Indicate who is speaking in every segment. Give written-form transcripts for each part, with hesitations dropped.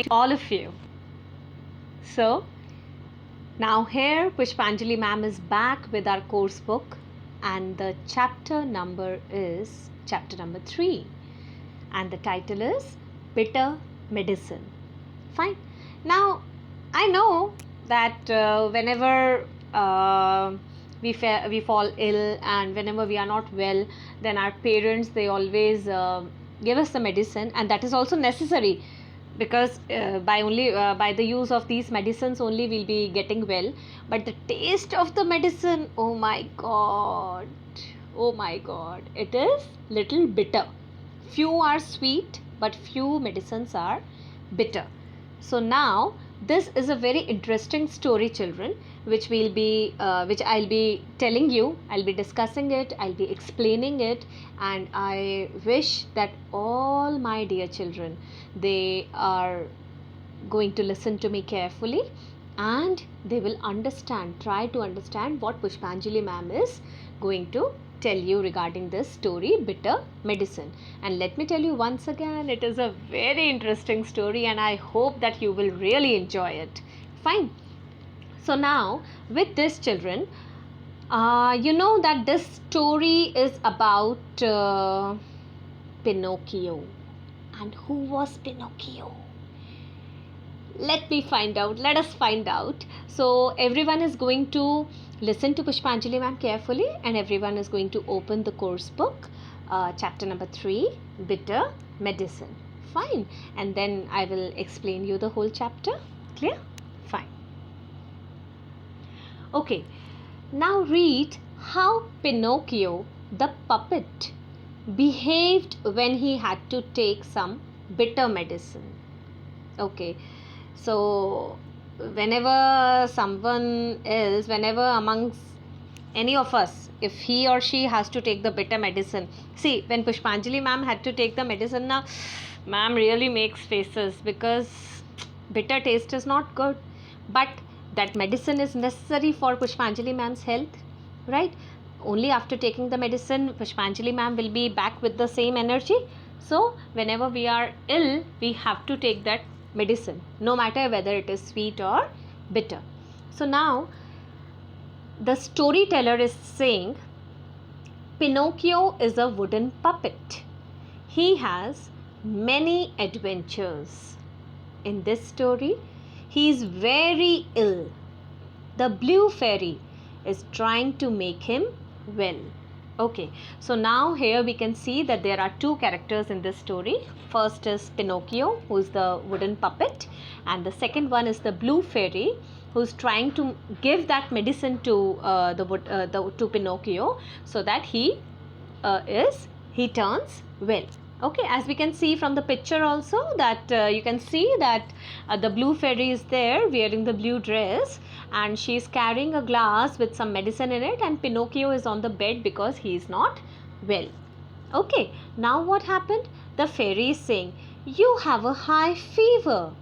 Speaker 1: all of you. So now here Pushpanjali ma'am is back with our course book, and the chapter number is chapter number 3, and the title is Bitter Medicine. Fine. Now I know that whenever we fall ill and whenever we are not well, then our parents, they always give us the medicine, and that is also necessary, because by the use of these medicines only we'll be getting well. But the taste of the medicine, oh my god, it is little bitter. Few are sweet, but few medicines are bitter. So now this is a very interesting story, children, which I'll be telling you. I'll be discussing it, I'll be explaining it, and I wish that all my dear children, they are going to listen to me carefully, and they will try to understand what Pushpanjali ma'am is going to tell you regarding this story, Bitter Medicine. And let me tell you once again, it is a very interesting story, and I hope that you will really enjoy it. Fine. So now with this, children, you know that this story is about Pinocchio. And who was Pinocchio? Let us find out. So everyone is going to listen to Pushpanjali ma'am carefully, and everyone is going to open the course book, chapter number 3, Bitter Medicine. Fine. And then I will explain you the whole chapter. Clear? Fine. Okay. Now read how Pinocchio the puppet behaved when he had to take some bitter medicine. Okay. So whenever amongst any of us, if he or she has to take the bitter medicine, see, when Pushpanjali ma'am had to take the medicine, now ma'am really makes faces, because bitter taste is not good, but that medicine is necessary for Pushpanjali ma'am's health, right? Only after taking the medicine, Pushpanjali ma'am will be back with the same energy. So whenever we are ill, we have to take that medicine, no matter whether it is sweet or bitter. So now the storyteller is saying Pinocchio is a wooden puppet. He has many adventures. In this story, he is very ill. The blue fairy is trying to make him well. Okay, so now here we can see that there are two characters in this story. First is Pinocchio, who is the wooden puppet, and the second one is the blue fairy, who is trying to give that medicine to to Pinocchio, so that he turns well. Okay, as we can see from the picture also, that you can see that the blue fairy is there wearing the blue dress, and she is carrying a glass with some medicine in it, and Pinocchio is on the bed because he is not well. Okay, now what happened? The fairy is saying, "You have a high fever."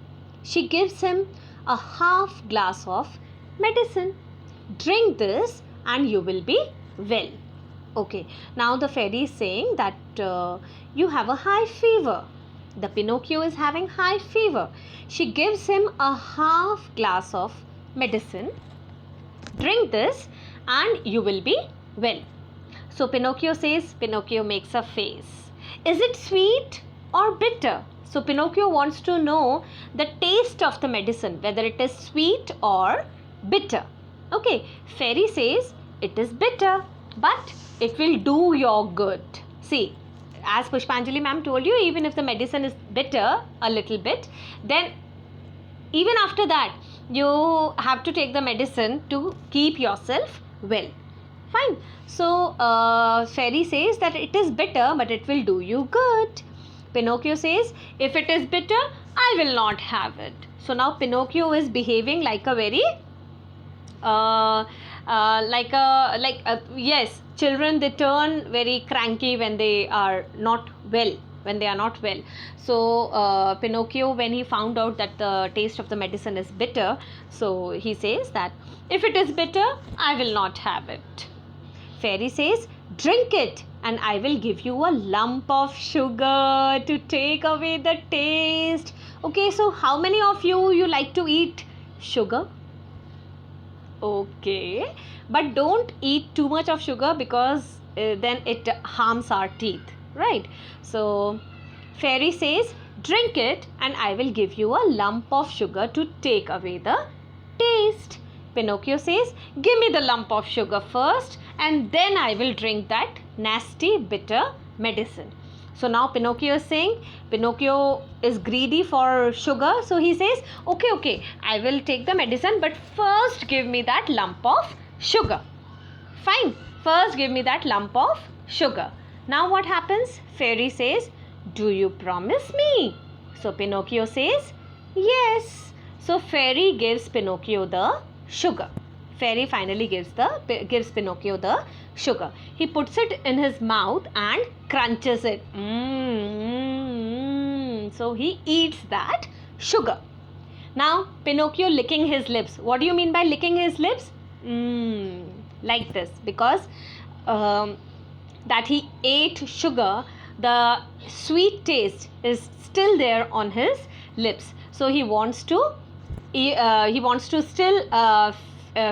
Speaker 1: She gives him a half glass of medicine. "Drink this and you will be well." Okay, now the fairy is saying that you have a high fever. The Pinocchio is having high fever. She gives him a half glass of medicine. "Drink this and you will be well." So Pinocchio makes a face. Is it sweet or bitter? So Pinocchio wants to know the taste of the medicine, whether it is sweet or bitter. Okay, fairy says it is bitter, but it will do your good. See, as Pushpanjali ma'am told you, even if the medicine is bitter a little bit, then even after that you have to take the medicine to keep yourself well. Fine. So fairy says that it is bitter, but it will do you good. Pinocchio says, if it is bitter, I will not have it. So now Pinocchio is behaving like a very yes, children, they turn very cranky when they are not well. So Pinocchio, when he found out that the taste of the medicine is bitter, so he says that if it is bitter, I will not have it. Fairy says, drink it and I will give you a lump of sugar to take away the taste. Okay, so how many of you like to eat sugar? Okay, but don't eat too much of sugar because then it harms our teeth, right? So fairy says, drink it and I will give you a lump of sugar to take away the taste. Pinocchio says, give me the lump of sugar first and then I will drink that nasty bitter medicine. So now Pinocchio is saying, Pinocchio is greedy for sugar. So he says, okay, I will take the medicine, but first give me that lump of sugar. Fine, first give me that lump of sugar. Now what happens? Fairy says, do you promise me? So Pinocchio says, yes. So fairy gives Pinocchio the sugar. Fairy finally gives Pinocchio the sugar. He puts it in his mouth and crunches it. So he eats that sugar. Now Pinocchio licking his lips. What do you mean by licking his lips? Like this, because that he ate sugar, the sweet taste is still there on his lips. So he wants to still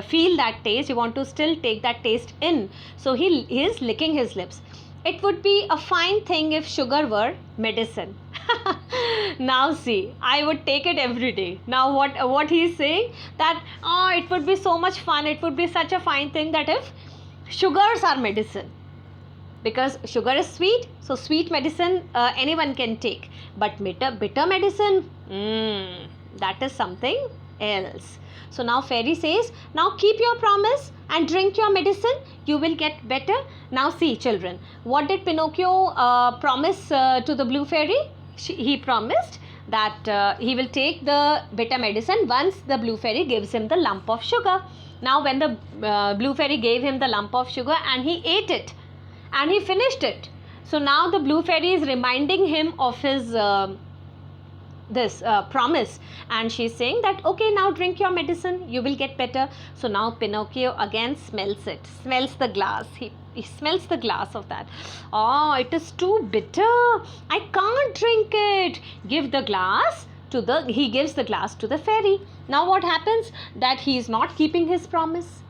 Speaker 1: feel that taste. He wants to still take that taste in. So he is licking his lips. It would be a fine thing if sugar were medicine. Now see, I would take it every day. Now what he is saying, that it would be so much fun, it would be such a fine thing that if sugars are medicine. Because sugar is sweet, so sweet medicine anyone can take. But bitter medicine, that is something else. So now fairy says, now keep your promise and drink your medicine, you will get better. Now see children, what did Pinocchio promise to the blue fairy? He promised that he will take the bitter medicine once the blue fairy gives him the lump of sugar. Now when the blue fairy gave him the lump of sugar and he ate it and he finished it. So now the blue fairy is reminding him of his promise, and she's saying that okay, now drink your medicine, you will get better. So now Pinocchio again smells the glass. He smells the glass of that. It is too bitter, I can't drink it. He gives the glass to the fairy. Now what happens? That he is not keeping his promise.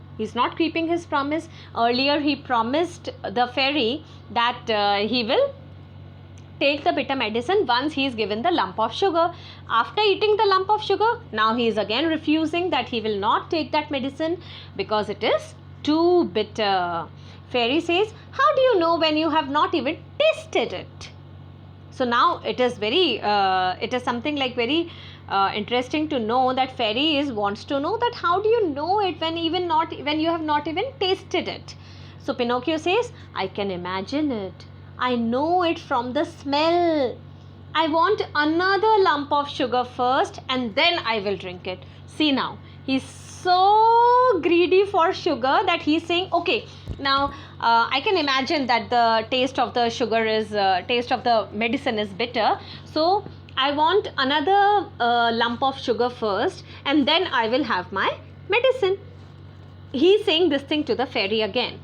Speaker 1: Earlier he promised the fairy that he will take the bitter medicine once he is given the lump of sugar. After eating the lump of sugar, now he is again refusing, that he will not take that medicine because it is too bitter. Fairy says, how do you know when you have not even tasted it? So now it is something like very interesting to know that fairy wants to know that how do you know it when you have not even tasted it. So Pinocchio says, I can imagine it. I know it from the smell. I want another lump of sugar first and then I will drink it. See now, he's so greedy for sugar that he's saying, okay, now I can imagine that the taste of the medicine is bitter. So I want another lump of sugar first and then I will have my medicine. He's saying this thing to the fairy again.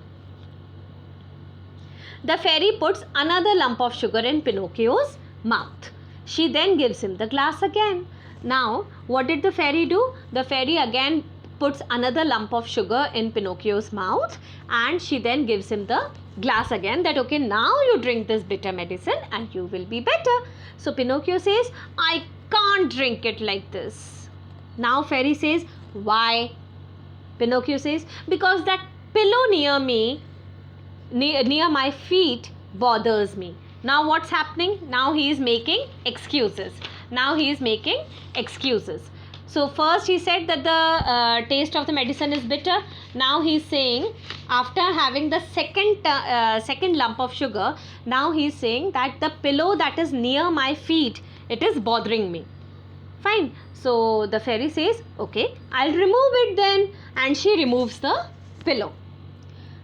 Speaker 1: The fairy puts another lump of sugar in Pinocchio's mouth. She then gives him the glass again. Now, what did the fairy do? The fairy again puts another lump of sugar in Pinocchio's mouth and she then gives him the glass again, that okay, now you drink this bitter medicine and you will be better. So Pinocchio says, I can't drink it like this. Now fairy says, why? Pinocchio says, because that pillow near my feet bothers me. Now what's happening? Now he is making excuses. So first he said that the taste of the medicine is bitter. Now he is saying, after having the second lump of sugar, now he is saying that the pillow that is near my feet, it is bothering me. Fine. So the fairy says, okay, I'll remove it then. And she removes the pillow.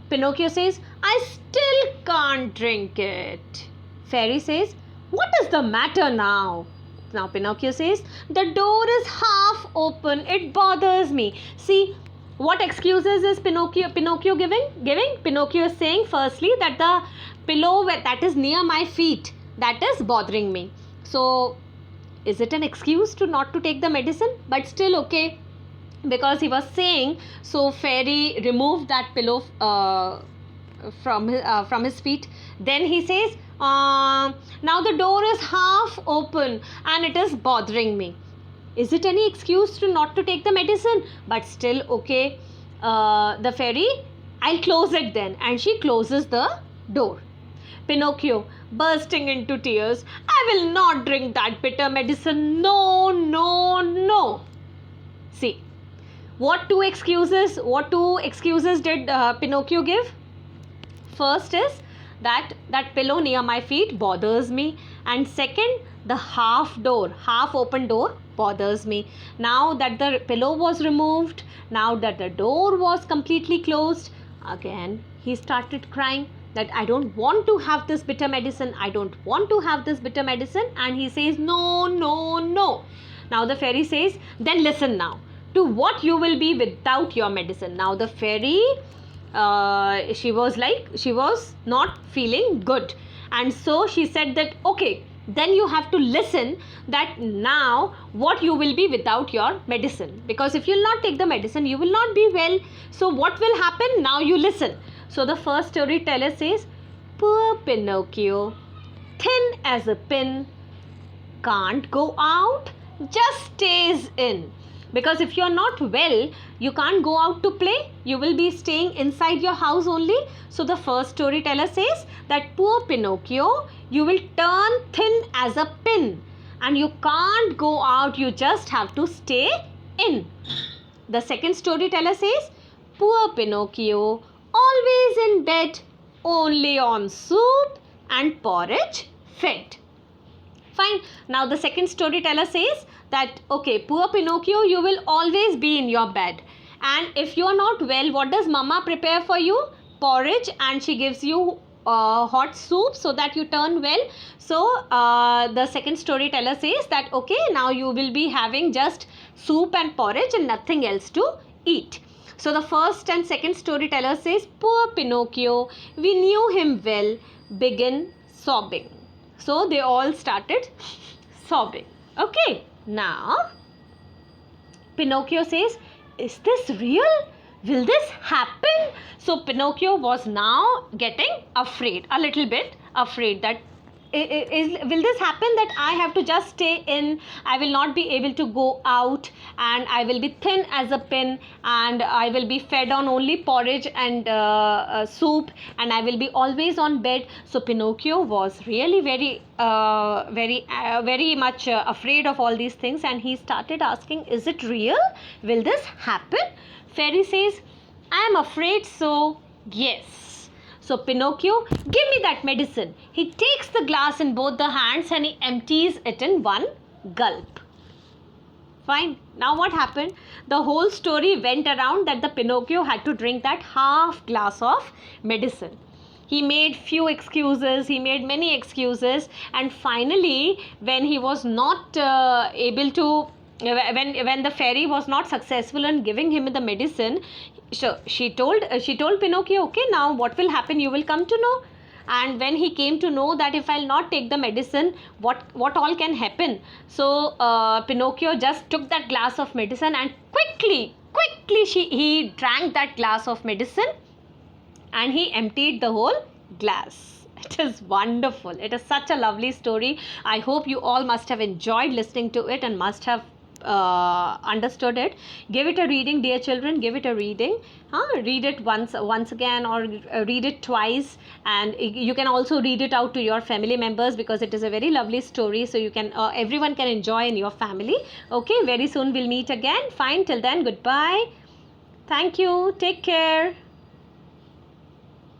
Speaker 1: Pinocchio says, I still can't drink it. Fairy says, what is the matter now? Now Pinocchio says, the door is half open, it bothers me. See, what excuses is Pinocchio giving? Pinocchio is saying firstly that the pillow that is near my feet, that is bothering me. So Is it an excuse to not to take the medicine? But still okay, because he was saying, so fairy removed that pillow from his feet. Then he says, now the door is half open and it is bothering me. Is it any excuse to not to take the medicine? But still okay, the fairy, I'll close it then. And she closes the door. Pinocchio, bursting into tears, I will not drink that bitter medicine. No, no, no. See, what two excuses did Pinocchio give? First is that pillow near my feet bothers me, and second, the half open door bothers me. Now that the pillow was removed, now that the door was completely closed, again he started crying that I don't want to have this bitter medicine, I don't want to have this bitter medicine. And he says, no, no, no. Now the fairy says, then listen now to what you will be without your medicine. Now the fairy, she was not feeling good, and so she said that okay, then you have to listen that now what you will be without your medicine, because if you will not take the medicine you will not be well. So what will happen? Now you listen. So the first storyteller says, poor Pinocchio, thin as a pin, can't go out, just stays in. Because if you're not well, you can't go out to play, you will be staying inside your house only. So the first storyteller says that poor Pinocchio, you will turn thin as a pin and you can't go out, you just have to stay in. The second storyteller says, poor Pinocchio, always in bed, only on soup and porridge fed. Fine. Now the second storyteller says that okay, poor Pinocchio, you will always be in your bed, and if you are not well, what does mama prepare for you? Porridge, and she gives you hot soup so that you turn well. So the second storyteller says that okay, now you will be having just soup and porridge and nothing else to eat. So the first and second storyteller says, poor Pinocchio, we knew him well, begin sobbing. So they all started sobbing. Okay, now Pinocchio says, is this real? Will this happen? So Pinocchio was now getting afraid, a little bit afraid that will this happen that I have to just stay in, I will not be able to go out, and I will be thin as a pin, and I will be fed on only porridge and soup, and I will be always on bed. So Pinocchio was really very much afraid of all these things, and he started asking, is it real? Will this happen? Fairy says, I am afraid so, yes. So Pinocchio, give me that medicine. He takes the glass in both the hands and he empties it in one gulp. Fine. Now what happened? The whole story went around that the Pinocchio had to drink that half glass of medicine. He made few excuses, he made many excuses, and finally when he was not able to, when the fairy was not successful in giving him the medicine, so she told Pinocchio, okay, now what will happen, you will come to know. And when he came to know that if I'll not take the medicine, what all can happen. So Pinocchio just took that glass of medicine and quickly he drank that glass of medicine and he emptied the whole glass. It is wonderful. It is such a lovely story. I hope you all must have enjoyed listening to it and must have understood it. Give it a reading, dear children. Give it a reading. Read it once again, or read it twice, and you can also read it out to your family members because it is a very lovely story. So you can everyone can enjoy in your family. Okay, very soon we'll meet again. Fine. Till then, goodbye. Thank you. Take care.